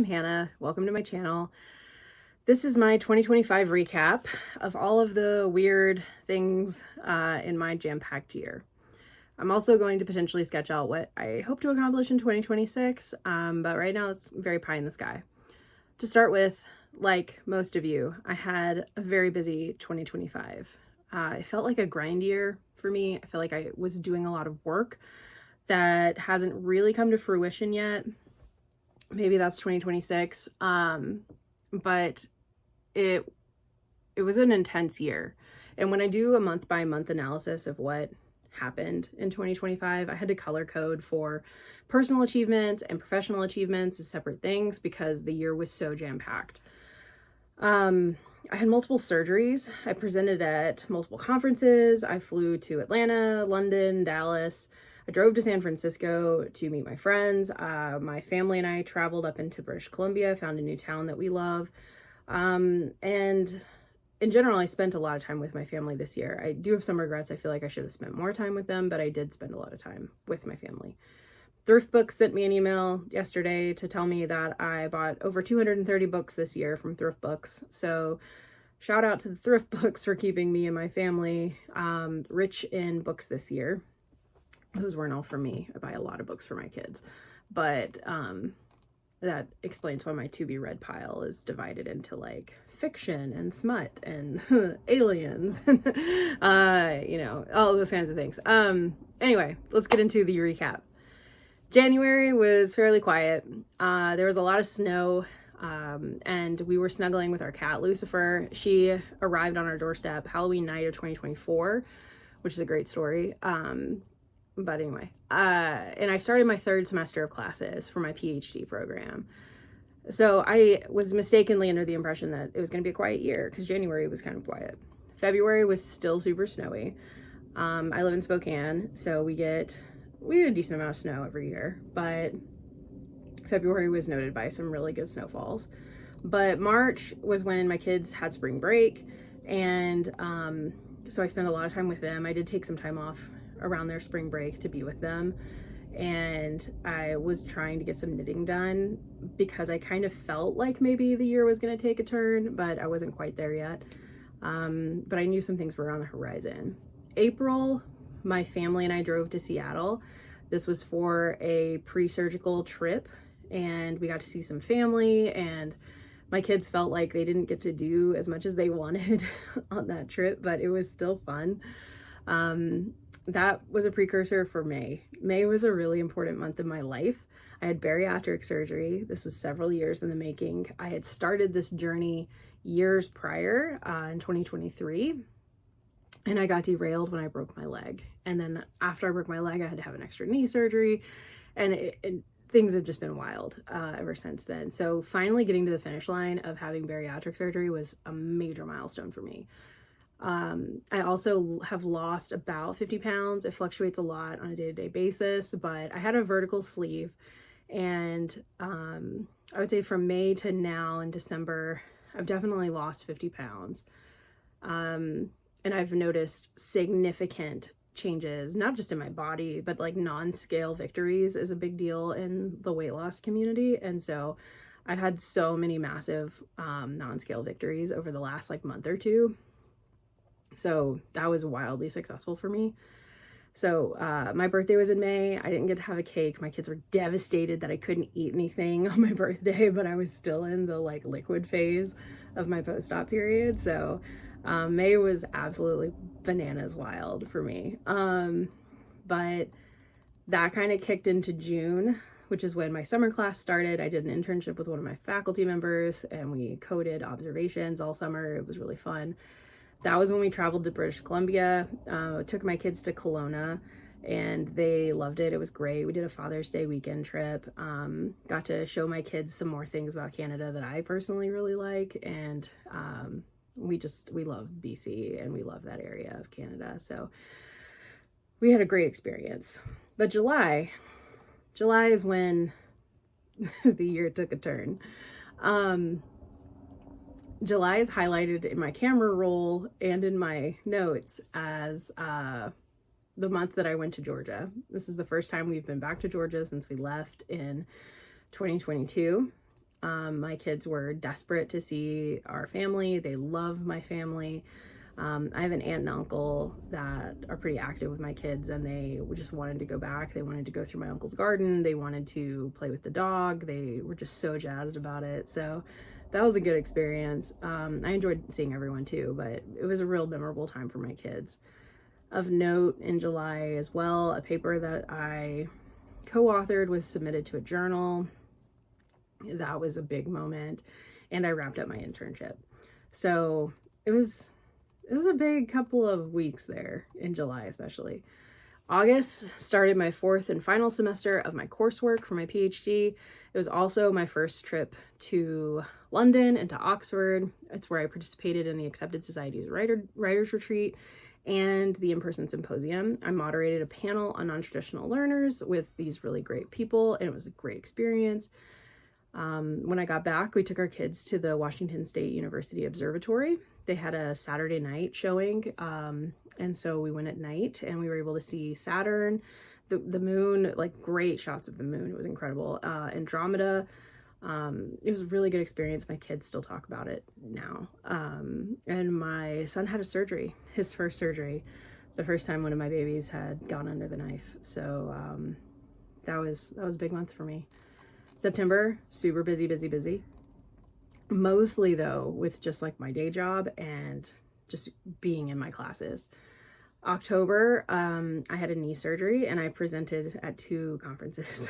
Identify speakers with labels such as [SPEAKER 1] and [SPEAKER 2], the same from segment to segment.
[SPEAKER 1] Hannah. Welcome to my channel. This is my 2025 recap of all of the weird things in my jam-packed year. I'm also going to potentially sketch out what I hope to accomplish in 2026, but right now it's very pie in the sky. To start with, like most of you, I had a very busy 2025. It felt like a grind year for me. I felt like I was doing a lot of work that hasn't really come to fruition yet. Maybe that's 2026. But it was an intense year. And when I do a month by month analysis of what happened in 2025, I had to color code for personal achievements and professional achievements as separate things because the year was so jam-packed. I had multiple surgeries. I presented at multiple conferences. I flew to Atlanta, London, Dallas. I drove to San Francisco to meet my friends. My family and I traveled up into British Columbia, found a new town that we love. And in general, I spent a lot of time with my family this year. I do have some regrets. I feel like I should have spent more time with them, but I did spend a lot of time with my family. Thrift Books sent me an email yesterday to tell me that I bought over 230 books this year from Thrift Books. So shout out to the Thrift Books for keeping me and my family rich in books this year. Those weren't all for me. I buy a lot of books for my kids, but that explains why my to be read pile is divided into like fiction and smut and aliens and all those kinds of things. Anyway, let's get into the recap. January was fairly quiet. There was a lot of snow, and we were snuggling with our cat Lucifer. She arrived on our doorstep Halloween night of 2024, which is a great story. But anyway, and I started my third semester of classes for my PhD program. So I was mistakenly under the impression that it was going to be a quiet year because January was kind of quiet. February was still super snowy. I live in Spokane, so we get a decent amount of snow every year, but February was noted by some really good snowfalls. But March was when my kids had spring break, and so I spent a lot of time with them. I did take some time off around their spring break to be with them, and I was trying to get some knitting done because I kind of felt like maybe the year was going to take a turn, but I wasn't quite there yet. But I knew some things were on the horizon. April, my family and I drove to Seattle. This was for a pre-surgical trip, and we got to see some family, and my kids felt like they didn't get to do as much as they wanted on that trip, but it was still fun. That was a precursor for May. May was a really important month in my life. I had bariatric surgery. This was several years in the making. I had started this journey years prior in 2023, and I got derailed when I broke my leg. And then after I broke my leg, I had to have an extra knee surgery, and things have just been wild ever since then. So finally getting to the finish line of having bariatric surgery was a major milestone for me. I also have lost about 50 pounds. It fluctuates a lot on a day-to-day basis, but I had a vertical sleeve, and I would say from May to now in December, I've definitely lost 50 pounds. And I've noticed significant changes, not just in my body, but like non-scale victories is a big deal in the weight loss community. And so I've had so many massive non-scale victories over the last like month or two. So that was wildly successful for me. So my birthday was in May. I didn't get to have a cake. My kids were devastated that I couldn't eat anything on my birthday, but I was still in the like liquid phase of my post-op period. So May was absolutely bananas wild for me. But that kind of kicked into June, which is when my summer class started. I did an internship with one of my faculty members, and we coded observations all summer. It was really fun. That was when we traveled to British Columbia. Took my kids to Kelowna, and they loved it. It was great. We did a Father's Day weekend trip. Got to show my kids some more things about Canada that I personally really like, and we love BC, and we love that area of Canada. So we had a great experience. But July is when the year took a turn. July is highlighted in my camera roll and in my notes as the month that I went to Georgia. This is the first time we've been back to Georgia since we left in 2022. My kids were desperate to see our family. They love my family. I have an aunt and uncle that are pretty active with my kids, and they just wanted to go back. They wanted to go through my uncle's garden. They wanted to play with the dog. They were just so jazzed about it. So that was a good experience. I enjoyed seeing everyone too, but it was a real memorable time for my kids. Of note, in July as well, a paper that I co-authored was submitted to a journal. That was a big moment, and I wrapped up my internship. So it was a big couple of weeks there in July, especially. August started my 4th and final semester of my coursework for my PhD. It was also my first trip to London and to Oxford. It's where I participated in the Accepted Society's Writers Retreat and the in-person symposium. I moderated a panel on non-traditional learners with these really great people, and it was a great experience. When I got back, we took our kids to the Washington State University Observatory. They had a Saturday night showing, and so we went at night, and we were able to see Saturn, the moon, like great shots of the moon. It was incredible. Andromeda. It was a really good experience. My kids still talk about it now. And my son had a surgery, his first surgery, the first time one of my babies had gone under the knife. So that was a big month for me. September, super busy. Mostly though with just like my day job and just being in my classes. October, I had a knee surgery and I presented at 2 conferences.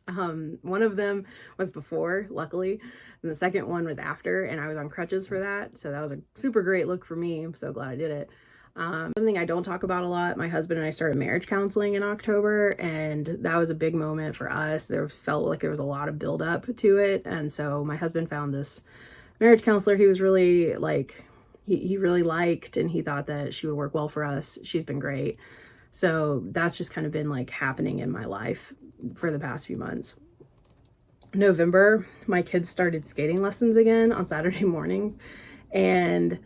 [SPEAKER 1] One of them was before, luckily, and the second one was after, and I was on crutches for that. So that was a super great look for me. I'm so glad I did it. Something I don't talk about a lot, my husband and I started marriage counseling in October, and that was a big moment for us. There felt like there was a lot of build up to it. And so my husband found this marriage counselor he was really like, he really liked, and he thought that she would work well for us. She's been great. So that's just kind of been like happening in my life for the past few months. November, my kids started skating lessons again on Saturday mornings, and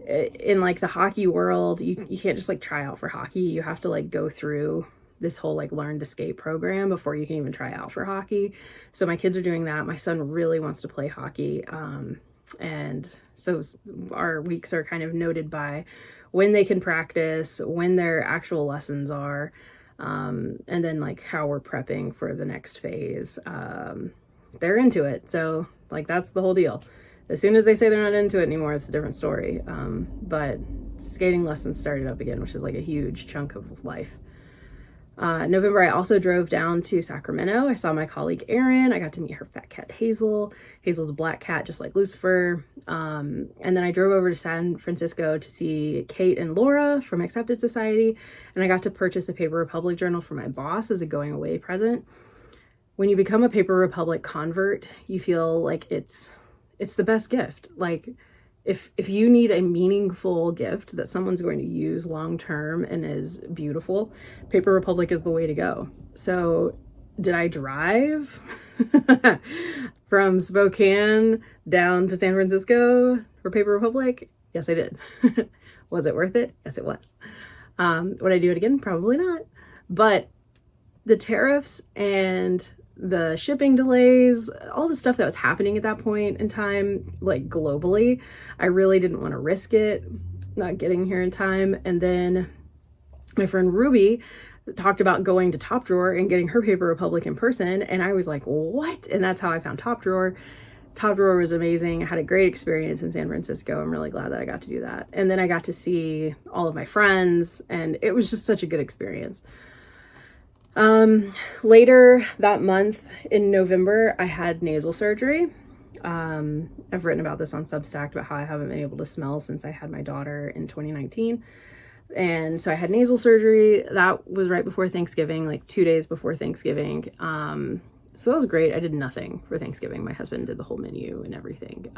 [SPEAKER 1] in like the hockey world, you can't just like try out for hockey. You have to like go through this whole like learn to skate program before you can even try out for hockey. So my kids are doing that. My son really wants to play hockey. And so our weeks are kind of noted by when they can practice, when their actual lessons are, and then like how we're prepping for the next phase. They're into it. So like, that's the whole deal. As soon as they say they're not into it anymore, it's a different story. But skating lessons started up again, which is like a huge chunk of life. November, I also drove down to Sacramento. I saw my colleague Erin. I got to meet her fat cat Hazel. Hazel's a black cat, just like Lucifer. And then I drove over to San Francisco to see Kate and Laura from Accepted Society. And I got to purchase a Paper Republic journal for my boss as a going away present. When you become a Paper Republic convert, you feel like it's the best gift. Like if you need a meaningful gift that someone's going to use long term and is beautiful, Paper Republic is the way to go. So did I drive from Spokane down to San Francisco for Paper Republic? Yes, I did. Was it worth it? Yes, it was. Would I do it again? Probably not. But the tariffs and the shipping delays, all the stuff that was happening at that point in time, like globally, I really didn't want to risk it not getting here in time. And then my friend Ruby talked about going to Top Drawer and getting her Paper Republic in person, and I was like, what? And that's how I found Top Drawer. Top Drawer was amazing. I had a great experience in San Francisco. I'm really glad that I got to do that. And then I got to see all of my friends, and it was just such a good experience. Later that month in November, I had nasal surgery. I've written about this on Substack about how I haven't been able to smell since I had my daughter in 2019. And so I had nasal surgery. That was right before Thanksgiving, like 2 days before Thanksgiving. So that was great. I did nothing for Thanksgiving. My husband did the whole menu and everything.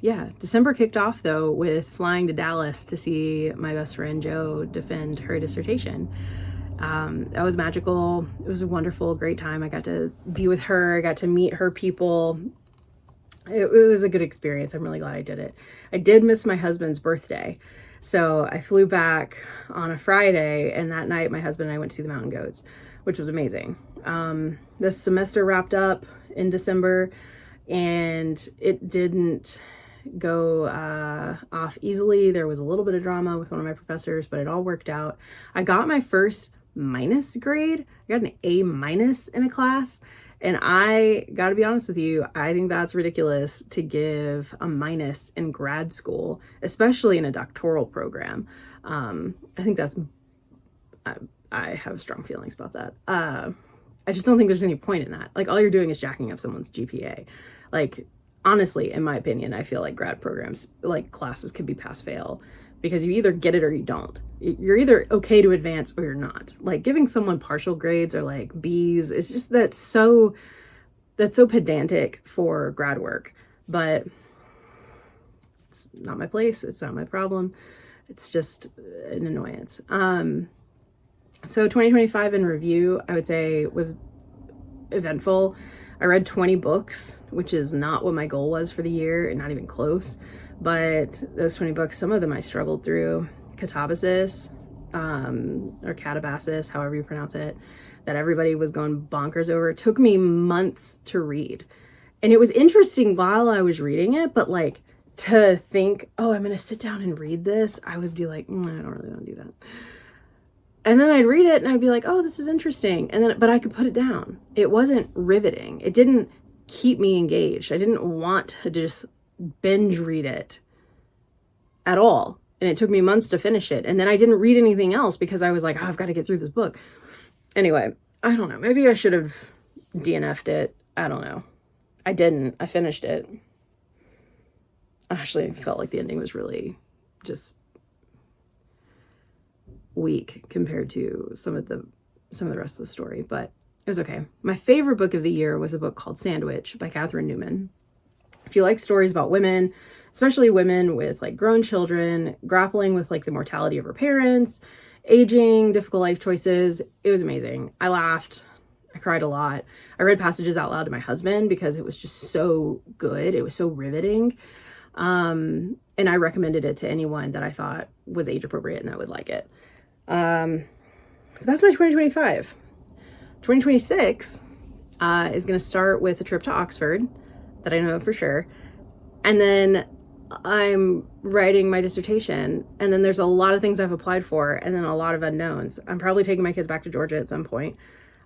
[SPEAKER 1] Yeah, December kicked off though with flying to Dallas to see my best friend Jo defend her dissertation. That was magical. It was a wonderful, great time. I got to be with her. I got to meet her people. It was a good experience. I'm really glad I did it. I did miss my husband's birthday. So I flew back on a Friday, and that night my husband and I went to see the mountain goats, which was amazing. This semester wrapped up in December, and it didn't go off easily. There was a little bit of drama with one of my professors, but it all worked out. I got my first minus grade. I got an A minus in a class. And I got to be honest with you, I think that's ridiculous to give a minus in grad school, especially in a doctoral program. I think that's, I have strong feelings about that. I just don't think there's any point in that. Like, all you're doing is jacking up someone's GPA. Like, honestly, in my opinion, I feel like grad programs, like classes, could be pass fail, because you either get it or you don't. You're either okay to advance or you're not. Like, giving someone partial grades or like B's, it's just, that's so pedantic for grad work. But it's not my place. It's not my problem. It's just an annoyance. So 2025 in review, I would say, was eventful. I read 20 books, which is not what my goal was for the year, and not even close. But those 20 books, some of them I struggled through. Catabasis, or Catabasis, however you pronounce it, that everybody was going bonkers over. It took me months to read. And it was interesting while I was reading it, but like, to think, oh, I'm going to sit down and read this, I would be like, I don't really want to do that. And then I'd read it and I'd be like, oh, this is interesting. And then, but I could put it down. It wasn't riveting. It didn't keep me engaged. I didn't want to just binge read it at all. And it took me months to finish it. And then I didn't read anything else because I was like, oh, I've got to get through this book. Anyway, I don't know. Maybe I should have DNF'd it. I don't know. I didn't. I finished it. Actually, I felt like the ending was really just weak compared to some of the rest of the story, but it was okay. My favorite book of the year was a book called Sandwich by Catherine Newman. If you like stories about women, especially women with like grown children, grappling with like the mortality of her parents, aging, difficult life choices, it was amazing. I laughed. I cried a lot. I read passages out loud to my husband because it was just so good. It was so riveting. And I recommended it to anyone that I thought was age appropriate and that would like it. That's my 2025. 2026 is going to start with a trip to Oxford that I know for sure. And then I'm writing my dissertation, and then there's a lot of things I've applied for, and then a lot of unknowns. I'm probably taking my kids back to Georgia at some point.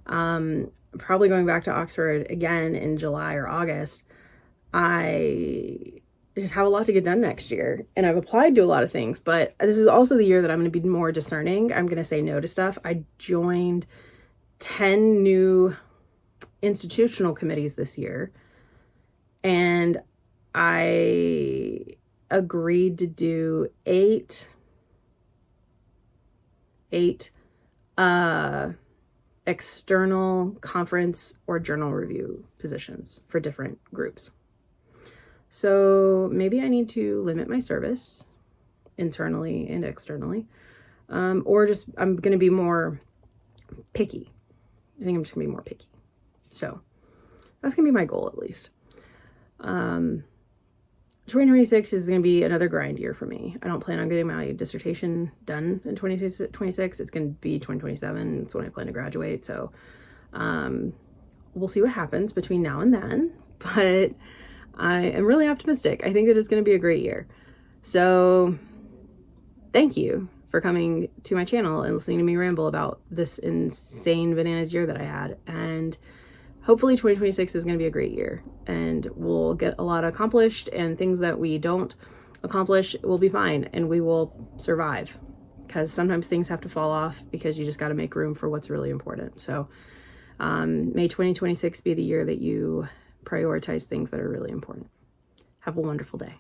[SPEAKER 1] Probably going back to Oxford again in July or August. I just have a lot to get done next year, and I've applied to a lot of things, but this is also the year that I'm going to be more discerning. I'm going to say no to stuff. I joined 10 new institutional committees this year, and I agreed to do eight external conference or journal review positions for different groups. So maybe I need to limit my service internally and externally, or just I'm going to be more picky. I think I'm just going to be more picky. So that's going to be my goal, at least. 2026 is going to be another grind year for me. I don't plan on getting my dissertation done in 2026. It's going to be 2027. It's when I plan to graduate. So we'll see what happens between now and then. But I am really optimistic. I think that it's going to be a great year. So thank you for coming to my channel and listening to me ramble about this insane bananas year that I had. And hopefully 2026 is going to be a great year, and we'll get a lot accomplished, and things that we don't accomplish will be fine, and we will survive, because sometimes things have to fall off because you just got to make room for what's really important. So may 2026 be the year that you prioritize things that are really important. Have a wonderful day.